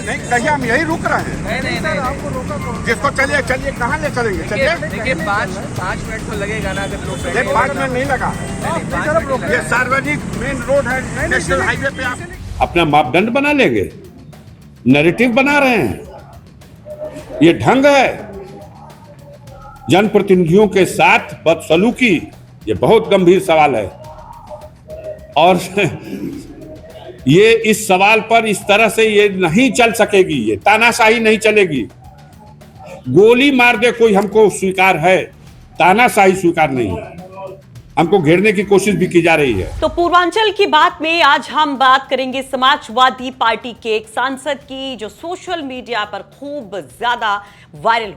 नहीं, कहीं हम यही रुक रहे हैं। नहीं, आपको रोका कौन? जिसको चलिए चलिए, कहाँ ले चलेंगे? चलिए, देखिए 5 मिनट तो लगेगा ना, अगर लोग ये 5 मिनट नहीं लगा। ये सार्वजनिक मेन रोड है, नेशनल हाईवे पे आप अपना मापदंड बना लेंगे, नैरेटिव बना रहे हैं। ये ढंग है जनप्रतिनिधियों के साथ बदसलूकी, ये बहुत गंभीर सवाल है। और ये इस सवाल पर इस तरह से ये नहीं चल सकेगी, ये तानाशाही नहीं चलेगी। गोली मार दे कोई हमको स्वीकार है, तानाशाही स्वीकार नहीं है। हमको घेरने की कोशिश भी की जा रही है। तो पूर्वांचल की बात में आज हम बात करेंगे समाजवादी पार्टी के एक सांसद की, जो सोशल मीडिया पर खूब ज्यादा वायरल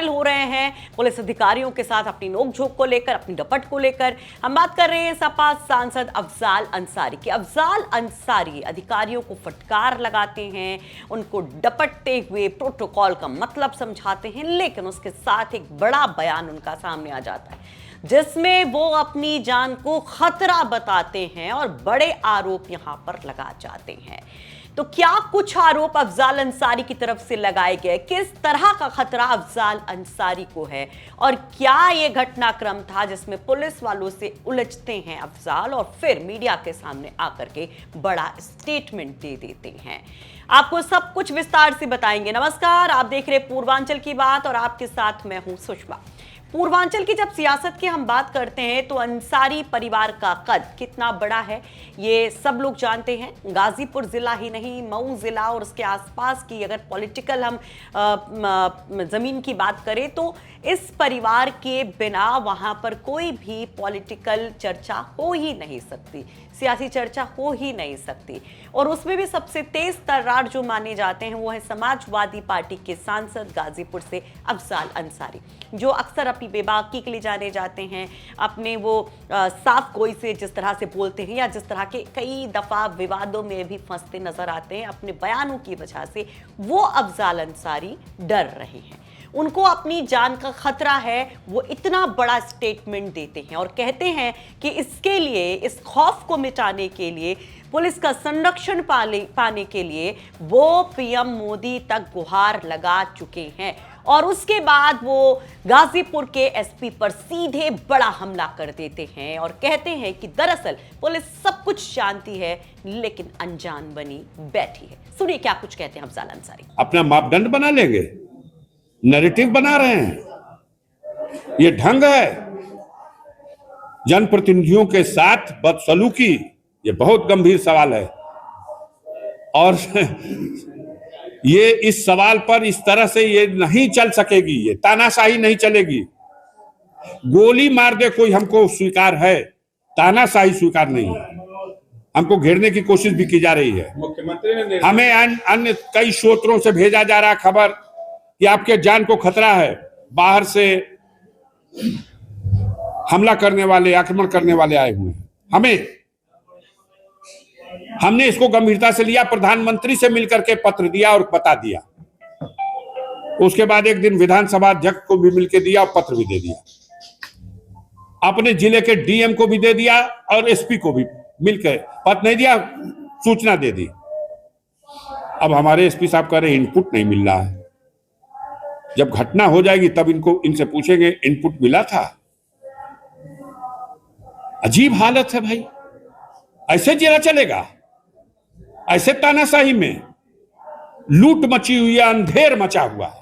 हो रहे हैं पुलिस अधिकारियों के साथ अपनी नोकझोंक को लेकर, अपनी डपट को लेकर। हम बात कर रहे हैं सपा सांसद अफजाल अंसारी की। अफजाल अंसारी अधिकारियों को फटकार लगाते हैं, उनको डपटते हुए प्रोटोकॉल का मतलब समझाते हैं, लेकिन उसके साथ एक बड़ा बयान उनका सामने आ जाता है जिसमें वो अपनी जान को खतरा बताते हैं और बड़े आरोप यहां पर लगा जाते हैं। तो क्या कुछ आरोप अफजाल अंसारी की तरफ से लगाए गए, किस तरह का खतरा अफजाल अंसारी को है, और क्या ये घटनाक्रम था जिसमें पुलिस वालों से उलझते हैं अफजाल और फिर मीडिया के सामने आकर के बड़ा स्टेटमेंट दे देते हैं। आपको सब कुछ विस्तार से बताएंगे। नमस्कार, आप देख रहे पूर्वांचल की बात और आपके साथ मैं हूं सुषमा। पूर्वांचल की जब सियासत की हम बात करते हैं तो अंसारी परिवार का कद कितना बड़ा है ये सब लोग जानते हैं। गाजीपुर जिला ही नहीं, मऊ जिला और उसके आसपास की अगर पॉलिटिकल हम जमीन की बात करें तो इस परिवार के बिना वहां पर कोई भी पॉलिटिकल चर्चा हो ही नहीं सकती, सियासी चर्चा हो ही नहीं सकती। और उसमें भी सबसे तेज तर्रार जो माने जाते हैं वो है समाजवादी पार्टी के सांसद गाजीपुर से अफजाल अंसारी, जो अक्सर अपनी बेबाकी के लिए जाने जाते हैं। अपने वो साफ गोई से जिस तरह से बोलते हैं या जिस तरह के कई दफा विवादों में भी फंसते नजर आते हैं, अपने बयानों की वजह से वो अफजाल अंसारी डर रहे हैं। उनको अपनी जान का खतरा है, वो इतना बड़ा स्टेटमेंट देते हैं और कहते हैं कि इसके लिए, इस खौफ को मिटाने के लिए, पुलिस का संरक्षण पाने के लिए वो पीएम मोदी तक गुहार लगा चुके हैं। और उसके बाद वो गाजीपुर के एसपी पर सीधे बड़ा हमला कर देते हैं और कहते हैं कि दरअसल पुलिस सब कुछ जानती है लेकिन अनजान बनी बैठी है। सुनिए क्या कुछ कहते हैं अफजाल अंसारी। अपना मापदंड बना लेंगे, नैरेटिव बना रहे हैं। ये ढंग है जनप्रतिनिधियों के साथ बदसलूकी, ये बहुत गंभीर सवाल है। और ये इस सवाल पर इस तरह से ये नहीं चल सकेगी, ये तानाशाही नहीं चलेगी। गोली मार दे कोई हमको स्वीकार है, तानाशाही स्वीकार नहीं है। हमको घेरने की कोशिश भी की जा रही है। मुख्यमंत्री ने हमें अन्य कई स्रोतों से भेजा जा रहा खबर कि आपके जान को खतरा है, बाहर से हमला करने वाले, आक्रमण करने वाले आए हुए हैं। हमने इसको गंभीरता से लिया, प्रधानमंत्री से मिलकर के पत्र दिया और बता दिया। उसके बाद एक दिन विधानसभा अध्यक्ष को भी मिलकर दिया और पत्र भी दे दिया। अपने जिले के डीएम को भी दे दिया और एसपी को भी मिलकर, पत्र नहीं दिया, सूचना दे दी। अब हमारे एसपी साहब कह रहे इनपुट नहीं मिल रहा है। जब घटना हो जाएगी तब इनसे पूछेंगे इनपुट मिला था। अजीब हालत है भाई, ऐसे जिला चलेगा? ऐसे तानाशाही में लूट मची हुई है, अंधेर मचा हुआ है,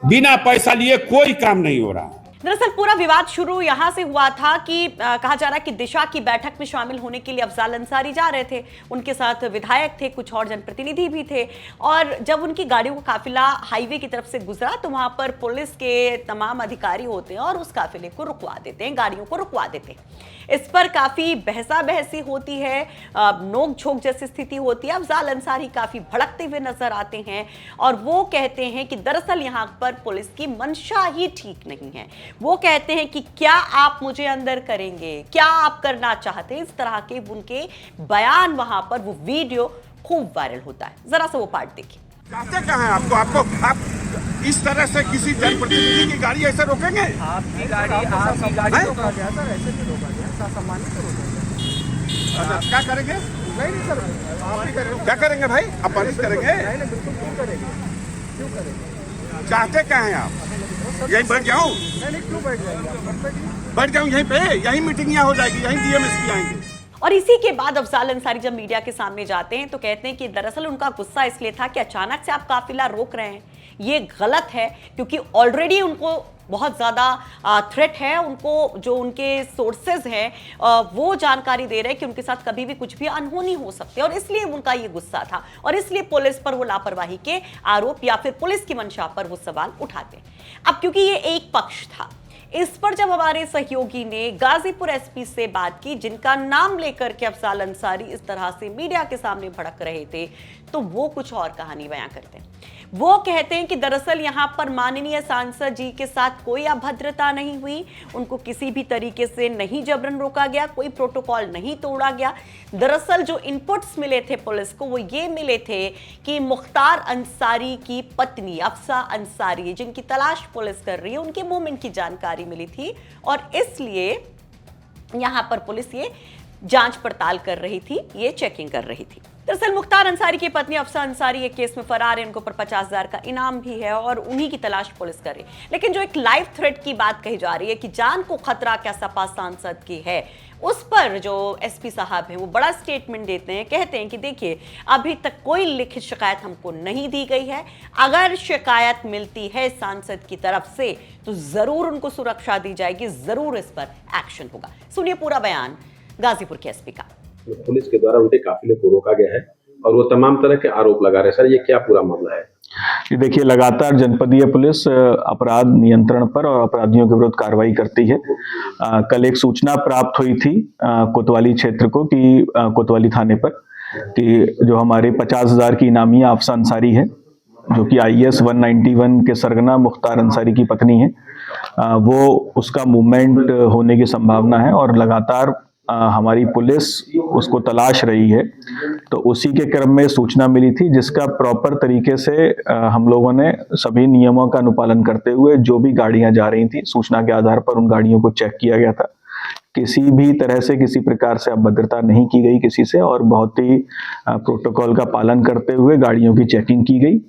बिना पैसा लिए कोई काम नहीं हो रहा। दरअसल पूरा विवाद शुरू यहां से हुआ था कि कहा जा रहा है कि दिशा की बैठक में शामिल होने के लिए अफजाल अंसारी जा रहे थे, उनके साथ विधायक थे, कुछ और जनप्रतिनिधि भी थे। और जब उनकी गाड़ियों का काफिला हाईवे की तरफ से गुजरा तो वहां पर पुलिस के तमाम अधिकारी होते हैं और उस काफिले को रुकवा देते हैं, गाड़ियों को रुकवा देते हैं। इस पर काफी बहसा-बहसी होती है, नोक-झोंक जैसी स्थिति होती है। अफजाल अंसारी काफी भड़कते हुए नजर आते हैं और वो कहते हैं कि दरअसल यहां पर पुलिस की मंशा ही ठीक नहीं है। वो कहते हैं कि क्या आप मुझे अंदर करेंगे, क्या आप करना चाहते हैं, इस तरह के उनके बयान वहां पर, वो वीडियो खूब वायरल होता है। जरा सा वो पार्ट देखिए। चाहते क्या है आप इस तरह से किसी जनप्रतिनिधि की गाड़ी ऐसे रोकेंगे? आपकी गाड़ी रोका गया सर, ऐसे नहीं रोका गया, सम्मानित रोका गया। अच्छा, क्या करेंगे? नहीं सर, आप ही करेंगे। क्या करेंगे भाई? आप बारिश करेंगे? नहीं, बिल्कुल क्यों करेंगे, क्यों करेंगे? चाहते क्या हैं आप? यहीं बैठ जाऊं? नहीं, क्यों बैठ जाएंगे आप? बैठ जाऊं यहीं पे? यहीं मीटिंग हो जाएगी, यहीं डीएमएसपी आएंगे। और इसी के बाद अफजाल अंसारी जब मीडिया के सामने जाते हैं तो कहते हैं कि दरअसल उनका गुस्सा इसलिए था कि अचानक से आप काफिला रोक रहे हैं, ये गलत है, क्योंकि ऑलरेडी उनको बहुत ज़्यादा थ्रेट है, उनको जो उनके सोर्सेज हैं वो जानकारी दे रहे हैं कि उनके साथ कभी भी कुछ भी अनहोनी हो सकती है, और इसलिए उनका ये गुस्सा था और इसलिए पुलिस पर वो लापरवाही के आरोप या फिर पुलिस की मंशा पर वो सवाल उठाते। अब क्योंकि ये एक पक्ष था, इस पर जब हमारे सहयोगी ने गाजीपुर एसपी से बात की, जिनका नाम लेकर के अफजाल अंसारी इस तरह से मीडिया के सामने भड़क रहे थे, तो वो कुछ और कहानी बयां करते हैं। वो कहते हैं कि दरअसल यहां पर माननीय सांसद जी के साथ कोई अभद्रता नहीं हुई, उनको किसी भी तरीके से नहीं जबरन रोका गया, कोई प्रोटोकॉल नहीं तोड़ा गया। दरअसल जो इनपुट्स मिले थे पुलिस को वो ये मिले थे कि मुख्तार अंसारी की पत्नी अफसा अंसारी, जिनकी तलाश पुलिस कर रही है, उनके मूवमेंट की जानकारी मिली थी और इसलिए यहां पर पुलिस ये जांच पड़ताल कर रही थी, ये चेकिंग कर रही थी। दरअसल मुख्तार अंसारी की पत्नी अफसा अंसारी एक केस में फरार है, उनके ऊपर 50,000 का इनाम भी है और उन्हीं की तलाश पुलिस कर रही है। लेकिन जो एक लाइव थ्रेट की बात कही जा रही है कि जान को खतरा क्या सपा सांसद की है, उस पर जो एसपी साहब हैं वो बड़ा स्टेटमेंट देते हैं। कहते हैं कि देखिए, अभी तक कोई लिखित शिकायत हमको नहीं दी गई है, अगर शिकायत मिलती है सांसद की तरफ से तो जरूर उनको सुरक्षा दी जाएगी, जरूर इस पर एक्शन होगा। सुनिए पूरा बयान गाजीपुर के एसपी का। पुलिस के द्वारा उनके काफिले को रोका गया है और वो तमाम तरह के आरोप लगा रहे हैं। सर, ये क्या पूरा मामला है? ये देखिए, लगातार जनपदीय पुलिस अपराध नियंत्रण पर और अपराधियों के विरुद्ध कार्रवाई करती है। कल एक सूचना प्राप्त हुई थी कोतवाली क्षेत्र को कि कोतवाली थाने पर कि जो हमारे 50,000 की इनामी अफसा अंसारी है, जो कि IAS 191 के सरगना मुख्तार अंसारी की पत्नी है, वो उसका मूवमेंट होने की संभावना है और लगातार हमारी पुलिस उसको तलाश रही है। तो उसी के क्रम में सूचना मिली थी, जिसका प्रॉपर तरीके से हम लोगों ने सभी नियमों का अनुपालन करते हुए जो भी गाड़ियां जा रही थी, सूचना के आधार पर उन गाड़ियों को चेक किया गया था। किसी भी तरह से किसी प्रकार से अभद्रता नहीं की गई किसी से, और बहुत ही प्रोटोकॉल का पालन करते हुए गाड़ियों की चेकिंग की गई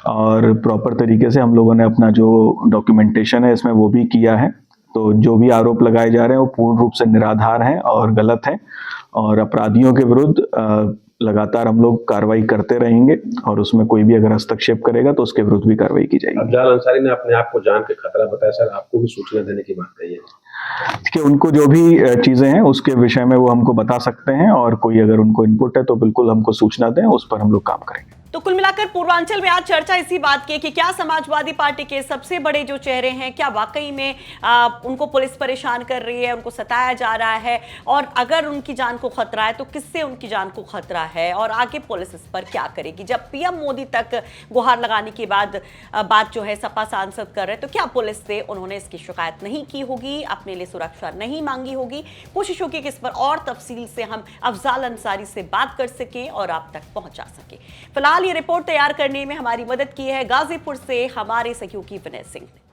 और प्रॉपर तरीके से हम लोगों ने अपना जो डॉक्यूमेंटेशन है इसमें वो भी किया है। तो जो भी आरोप लगाए जा रहे हैं वो पूर्ण रूप से निराधार हैं और गलत हैं, और अपराधियों के विरुद्ध लगातार हम लोग कार्रवाई करते रहेंगे और उसमें कोई भी अगर हस्तक्षेप करेगा तो उसके विरुद्ध भी कार्रवाई की जाएगी। अफजाल अंसारी ने अपने आप को जान के खतरा बताया। सर, आपको भी सूचना देने की बात कही है कि उनको जो भी चीजें हैं उसके विषय में वो हमको बता सकते हैं, और कोई अगर उनको इनपुट है तो बिल्कुल हमको सूचना दें, उस पर हम लोग काम करेंगे। तो कुल मिलाकर पूर्वांचल में आज चर्चा इसी बात की कि क्या समाजवादी पार्टी के सबसे बड़े जो चेहरे हैं, क्या वाकई में उनको पुलिस परेशान कर रही है, उनको सताया जा रहा है, और अगर उनकी जान को खतरा है तो किससे उनकी जान को खतरा है, और आगे पुलिस इस पर क्या करेगी। जब पीएम मोदी तक गुहार लगाने के बाद बात जो है सपा सांसद कर रहे, तो क्या पुलिस से उन्होंने इसकी शिकायत नहीं की होगी, अपने लिए सुरक्षा नहीं मांगी होगी। कोशिश होगी कि इस पर और तफसील से हम अफजाल अंसारी से बात कर सकें और आप तक पहुंचा सकें। फिलहाल ये रिपोर्ट तैयार करने में हमारी मदद की है गाजीपुर से हमारे सहयोगी विनय सिंह ने।